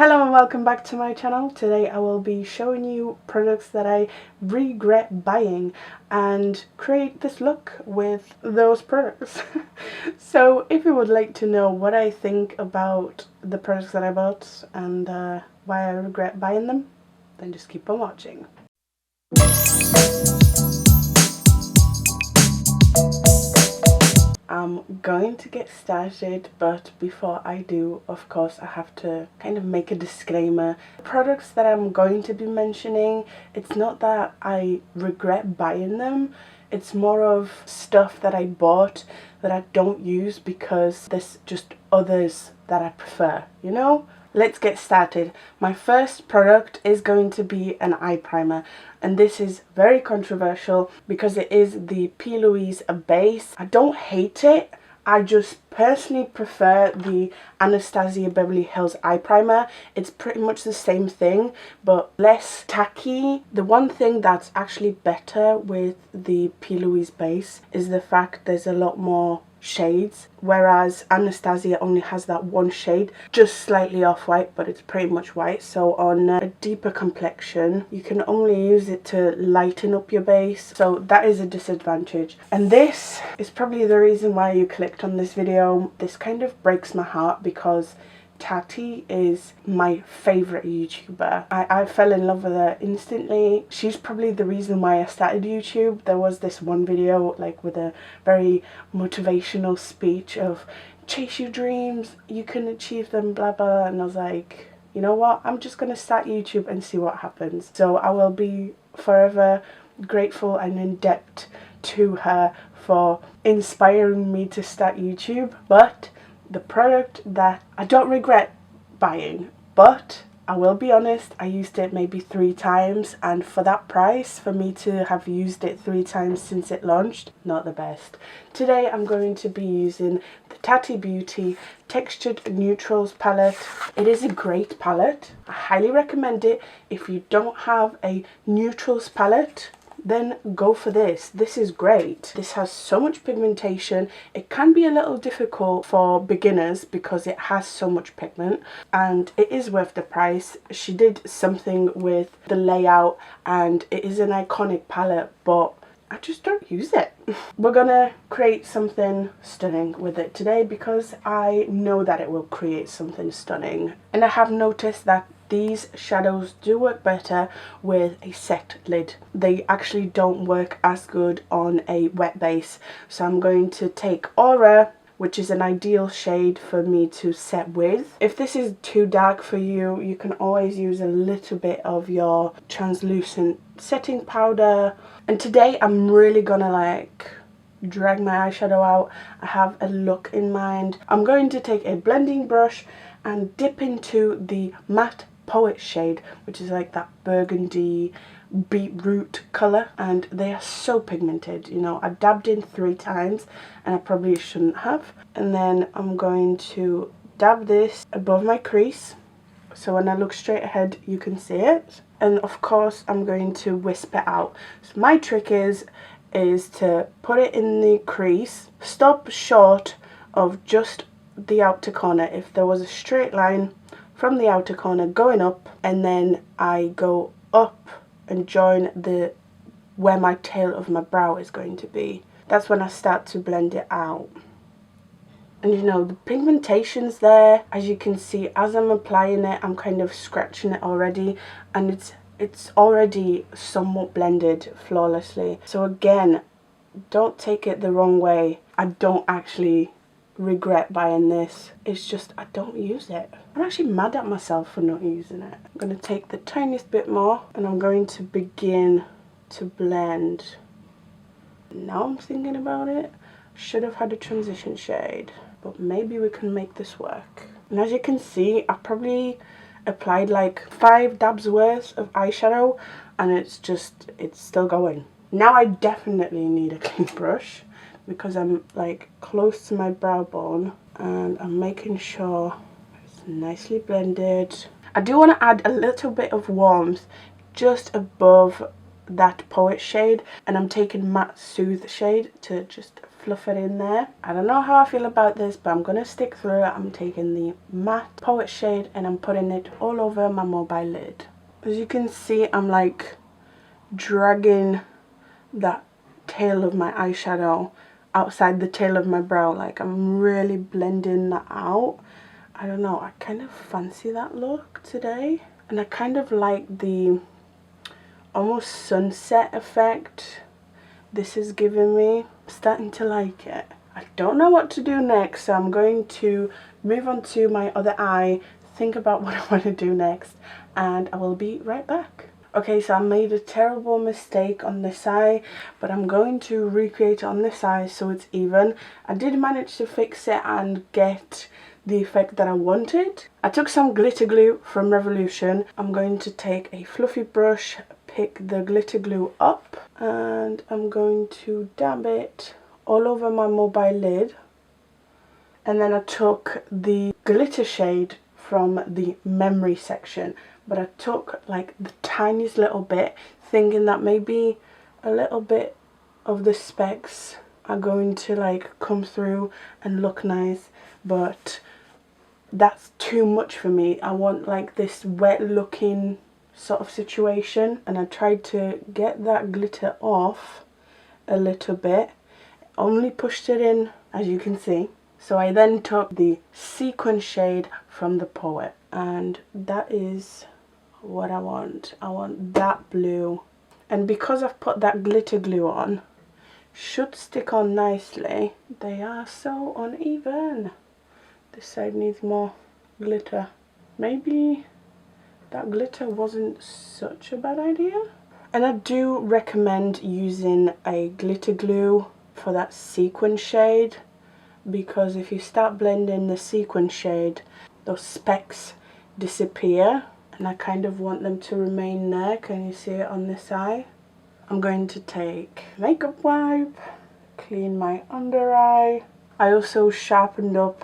Hello and welcome back to my channel. Today I will be showing you products that I regret buying and create this look with those products. So if you would like to know what I think about the products that I bought and why I regret buying them, then just keep on watching. I'm going to get started, but before I do, of course, I have to kind of make a disclaimer. The products that I'm going to be mentioning, it's not that I regret buying them, it's more of stuff that I bought that I don't use because there's just others that I prefer, you know? Let's get started. My first product is going to be an eye primer, and this is very controversial because it is the P. Louise base. I don't hate it, I just personally prefer the Anastasia Beverly Hills eye primer. It's pretty much the same thing but less tacky. The one thing that's actually better with the P. Louise base is the fact there's a lot more shades, whereas Anastasia only has that one shade, just slightly off-white, but it's pretty much white. So on a deeper complexion you can only use it to lighten up your base, so that is a disadvantage. And this is probably the reason why you clicked on this video. This kind of breaks my heart because Tati is my favourite YouTuber. I fell in love with her instantly. She's probably the reason why I started YouTube. There was this one video like with a very motivational speech of chase your dreams, you can achieve them, blah blah, and I was like, you know what, I'm just gonna start YouTube and see what happens. So I will be forever grateful and in debt to her for inspiring me to start YouTube. But the product that I don't regret buying, but I will be honest, I used it maybe 3 times, and for that price, for me to have used it 3 times since it launched, not the best. Today I'm going to be using the Tati Beauty Textured Neutrals palette. It is a great palette. I highly recommend it. If you don't have a neutrals palette, then go for this. This is great. This has so much pigmentation. It can be a little difficult for beginners because it has so much pigment, and it is worth the price. She did something with the layout and it is an iconic palette, but I just don't use it. We're gonna create something stunning with it today because I know that it will create something stunning. And I have noticed that these shadows do work better with a set lid. They actually don't work as good on a wet base. So I'm going to take Aura, which is an ideal shade for me to set with. If this is too dark for you, you can always use a little bit of your translucent setting powder. And today I'm really gonna like drag my eyeshadow out. I have a look in mind. I'm going to take a blending brush and dip into the matte Poet shade, which is like that burgundy beetroot colour, and they are so pigmented. You know, I dabbed in 3 times and I probably shouldn't have. And then I'm going to dab this above my crease so when I look straight ahead you can see it. And of course I'm going to wisp it out. So my trick is to put it in the crease, stop short of just the outer corner. If there was a straight line from the outer corner going up, and then I go up and join the where my tail of my brow is going to be. That's when I start to blend it out. And you know, the pigmentation's there. As you can see, as I'm applying it, I'm kind of scratching it already, and it's already somewhat blended flawlessly. So again, don't take it the wrong way. I don't actually regret buying this, it's just I don't use it. I'm actually mad at myself for not using it. I'm going to take the tiniest bit more and I'm going to begin to blend. Now I'm thinking about it, should have had a transition shade, but maybe we can make this work. And as you can see, I probably applied like 5 dabs worth of eyeshadow and it's still going. Now I definitely need a clean brush because I'm like close to my brow bone and I'm making sure it's nicely blended. I do want to add a little bit of warmth just above that Poet shade, and I'm taking Matte Soothe shade to just fluff it in there. I don't know how I feel about this, but I'm gonna stick through it. I'm taking the matte Poet shade and I'm putting it all over my mobile lid. As you can see, I'm like dragging that tail of my eyeshadow outside the tail of my brow. Like I'm really blending that out. I don't know, I kind of fancy that look today. And I kind of like the almost sunset effect this is giving me. I'm starting to like it. I don't know what to do next, so I'm going to move on to my other eye, think about what I want to do next, and I will be right back. Okay, so I made a terrible mistake on this eye, but I'm going to recreate it on this eye so it's even. I did manage to fix it and get the effect that I wanted. I took some glitter glue from Revolution. I'm going to take a fluffy brush, pick the glitter glue up, and I'm going to dab it all over my mobile lid. And then I took the glitter shade from the memory section, but I took like the tiniest little bit, thinking that maybe a little bit of the specks are going to like come through and look nice, but that's too much for me. I want like this wet looking sort of situation, and I tried to get that glitter off a little bit, only pushed it in as you can see. So I then took the sequin shade from the Poet, and that is what I want. I want that blue, and because I've put that glitter glue on, should stick on nicely. They are so uneven. This side needs more glitter. Maybe that glitter wasn't such a bad idea. And I do recommend using a glitter glue for that sequin shade, because if you start blending the sequin shade, those specks disappear, and I kind of want them to remain there. Can you see it on this eye? I'm going to take makeup wipe, clean my under eye. I also sharpened up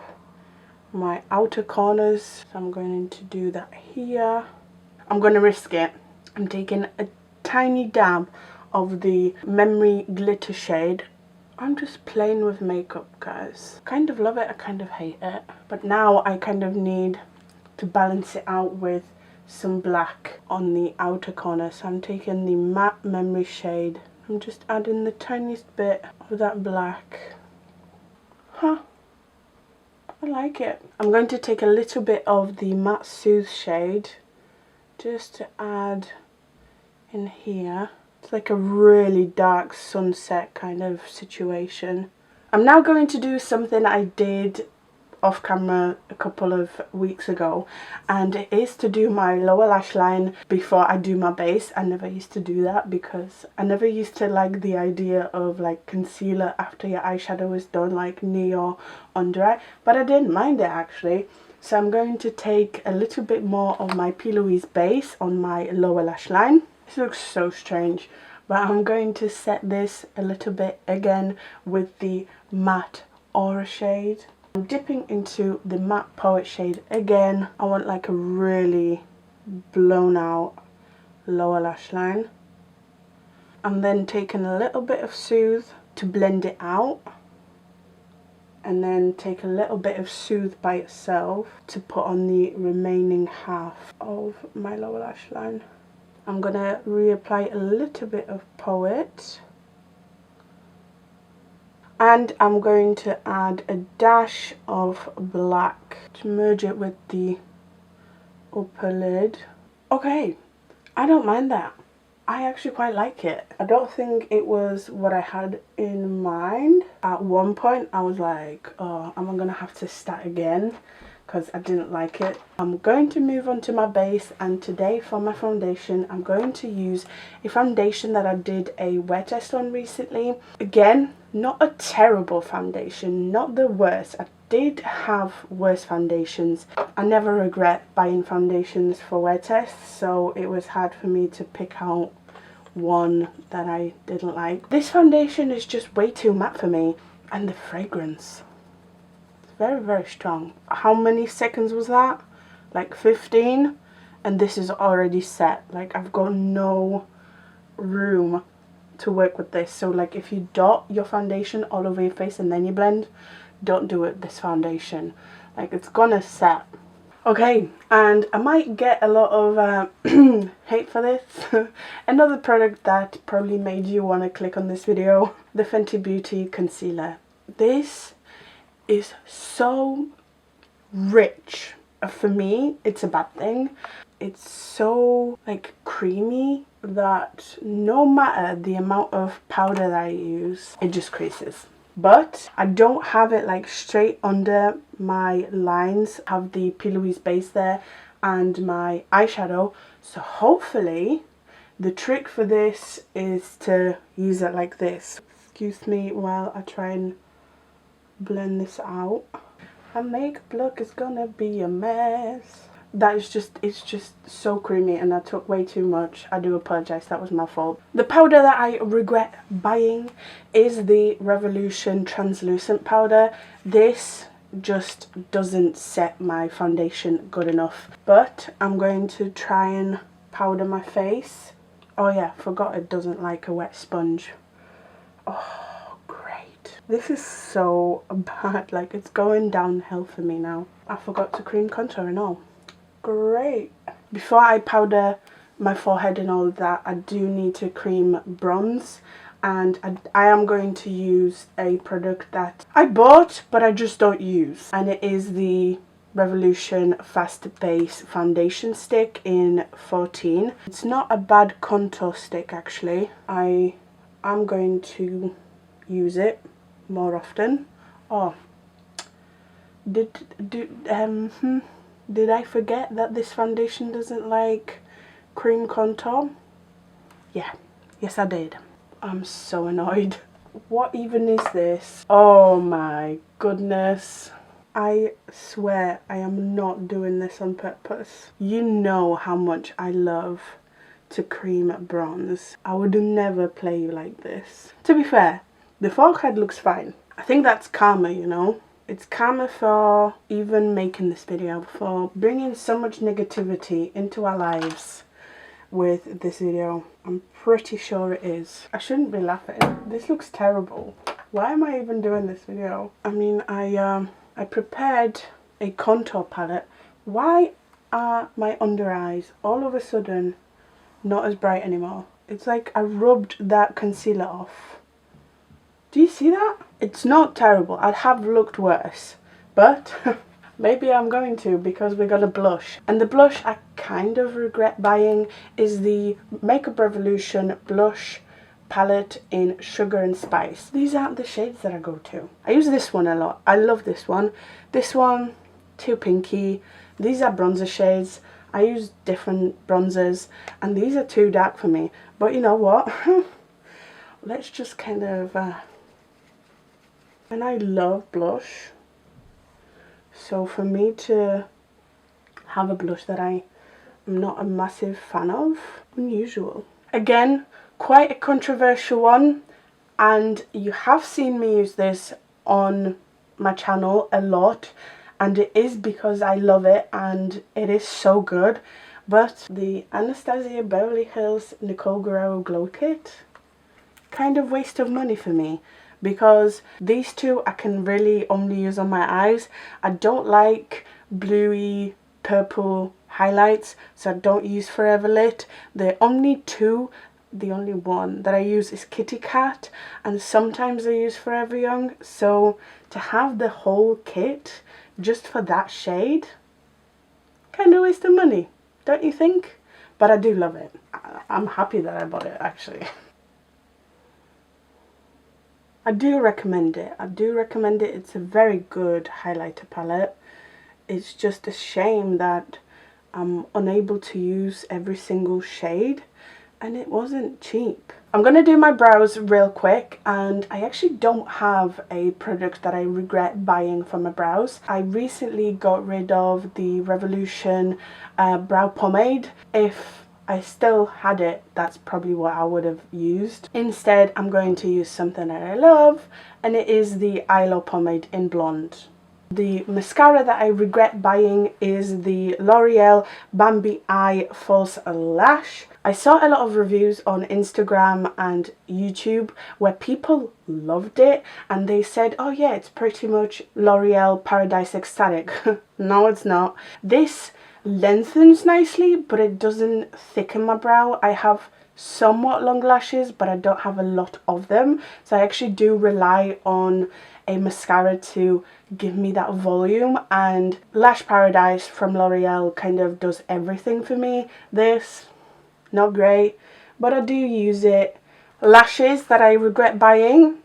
my outer corners, so I'm going to do that here. I'm going to risk it. I'm taking a tiny dab of the memory glitter shade. I'm just playing with makeup, guys. Kind of love it, I kind of hate it. But now I kind of need to balance it out with some black on the outer corner. So I'm taking the matte memory shade. I'm just adding the tiniest bit of that black. Huh. I like it. I'm going to take a little bit of the matte Soothe shade just to add in here. It's like a really dark sunset kind of situation. I'm now going to do something I did off camera a couple of weeks ago, and it is to do my lower lash line before I do my base. I never used to do that because I never used to like the idea of like concealer after your eyeshadow is done, like near your under eye, but I didn't mind it actually. So I'm going to take a little bit more of my P. Louise base on my lower lash line. This looks so strange, but I'm going to set this a little bit again with the matte Aura shade. I'm dipping into the matte Poet shade again. I want like a really blown out lower lash line. I'm then taking a little bit of Soothe to blend it out, and then take a little bit of Soothe by itself to put on the remaining half of my lower lash line. I'm going to reapply a little bit of Poet, and I'm going to add a dash of black to merge it with the upper lid. Okay, I don't mind that. I actually quite like it. I don't think it was what I had in mind. At one point I was like, oh, am I gonna have to start again because I didn't like it. I'm going to move on to my base, and today for my foundation I'm going to use a foundation that I did a wear test on recently. Again, not a terrible foundation, not the worst. I did have worse foundations. I never regret buying foundations for wear tests, so it was hard for me to pick out one that I didn't like. This foundation is just way too matte for me, and the fragrance, it's very, very strong. How many seconds was that? Like 15, and this is already set. Like I've got no room to work with this. So like if you dot your foundation all over your face and then you blend, don't do it this foundation. Like it's gonna set. Okay, and I might get a lot of hate for this. Another product that probably made you want to click on this video, the Fenty Beauty concealer. This is so rich. For me, it's a bad thing. It's so like creamy that no matter the amount of powder that I use, it just creases. But I don't have it like straight under my lines. I have the P. Louise base there and my eyeshadow. So hopefully the trick for this is to use it like this. Excuse me while I try and blend this out. My makeup look is gonna be a mess. That is just, it's just so creamy, and I took way too much. I do apologize, that was my fault. The powder that I regret buying is the Revolution translucent powder. This just doesn't set my foundation good enough, but I'm going to try and powder my face. Oh yeah, forgot it doesn't like a wet sponge. Oh great, this is so bad, like it's going downhill for me now. I forgot to cream contour and all. Great. Before I powder my forehead and all of that, I do need to cream bronze, and I am going to use a product that I bought but I just don't use, and it is the Revolution Fast Base Foundation Stick in 14. It's not a bad contour stick actually. I am going to use it more often. Oh, did I forget that this foundation doesn't like cream contour? Yeah, yes I did. I'm so annoyed. What even is this? Oh my goodness. I swear I am not doing this on purpose. You know how much I love to cream bronze. I would never play like this. To be fair, the forehead looks fine. I think that's karma, you know? It's karma for even making this video, for bringing so much negativity into our lives with this video. I'm pretty sure it is. I shouldn't be laughing. This looks terrible. Why am I even doing this video? I mean, I prepared a contour palette. Why are my under eyes all of a sudden not as bright anymore? It's like I rubbed that concealer off. Do you see that? It's not terrible. I'd have looked worse, but maybe I'm going to, because we got a blush. And the blush I kind of regret buying is the Makeup Revolution blush palette in Sugar and Spice. These aren't the shades that I go to. I use this one a lot. I love this one. This one, too pinky. These are bronzer shades. I use different bronzers, and these are too dark for me. But you know what? Let's just kind of... And I love blush, so for me to have a blush that I am not a massive fan of, unusual. Again, quite a controversial one, and you have seen me use this on my channel a lot, and it is because I love it and it is so good. But the Anastasia Beverly Hills Nicole Guerrero Glow Kit, kind of waste of money for me, because these two I can really only use on my eyes. I don't like bluey purple highlights, so I don't use Forever Lit. The only one that I use is Kitty Cat, and sometimes I use Forever Young. So to have the whole kit just for that shade, kind of waste of money, don't you think? But I do love it. I'm happy that I bought it actually. I do recommend it. I do recommend it. It's a very good highlighter palette. It's just a shame that I'm unable to use every single shade, and it wasn't cheap. I'm going to do my brows real quick, and I actually don't have a product that I regret buying for my brows. I recently got rid of the Revolution brow pomade. If I still had it, that's probably what I would have used. Instead, I'm going to use something that I love, and it is the Eyelash pomade in Blonde. The mascara that I regret buying is the L'Oreal Bambi Eye False Lash. I saw a lot of reviews on Instagram and YouTube where people loved it and they said, oh yeah, it's pretty much L'Oreal Paradise Ecstatic. No, it's not. This lengthens nicely, but it doesn't thicken my brow. I have somewhat long lashes, but I don't have a lot of them, so I actually do rely on a mascara to give me that volume, and Lash Paradise from L'Oreal kind of does everything for me. This, not great, but I do use it. Lashes that I regret buying: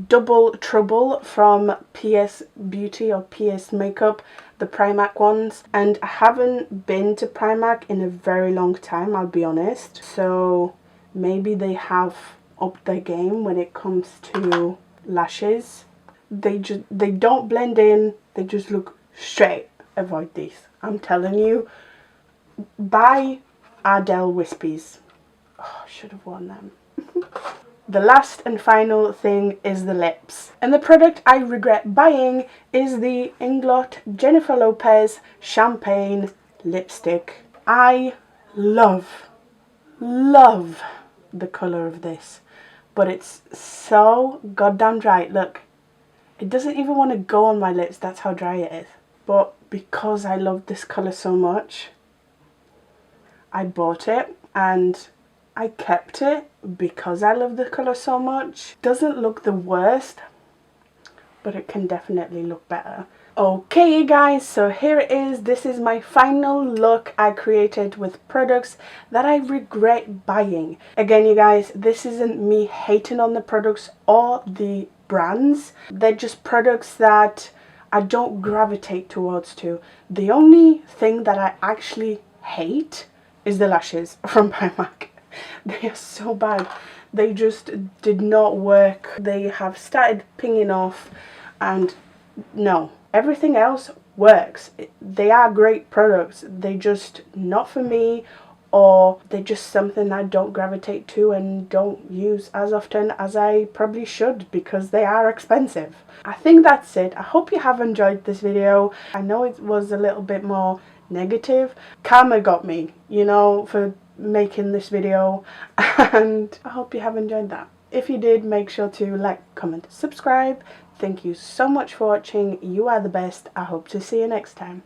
Double Trouble from PS Beauty or PS Makeup, the Primark ones, and I haven't been to Primark in a very long time, I'll be honest, so maybe they have upped their game when it comes to lashes. They don't blend in, they just look straight. Avoid these, I'm telling you. Buy Ardell Wispies. Oh, I should have worn them. The last and final thing is the lips. And the product I regret buying is the Inglot Jennifer Lopez Champagne Lipstick. I love the colour of this, but it's so goddamn dry. Look, it doesn't even want to go on my lips, that's how dry it is. But because I love this colour so much, I bought it and I kept it because I love the colour so much. Doesn't look the worst, but it can definitely look better. Okay you guys, so here it is. This is my final look I created with products that I regret buying. Again you guys, this isn't me hating on the products or the brands. They're just products that I don't gravitate towards to. The only thing that I actually hate is the lashes from Primark. They are so bad. They just did not work. They have started pinging off, and no, everything else works. They are great products. They just not for me, or they're just something I don't gravitate to and don't use as often as I probably should because they are expensive. I think that's it. I hope you have enjoyed this video. I know it was a little bit more negative. Karma got me, you know, for making this video, and I hope you have enjoyed that. If you did, make sure to like, comment, subscribe. Thank you so much for watching. You are the best. I hope to see you next time.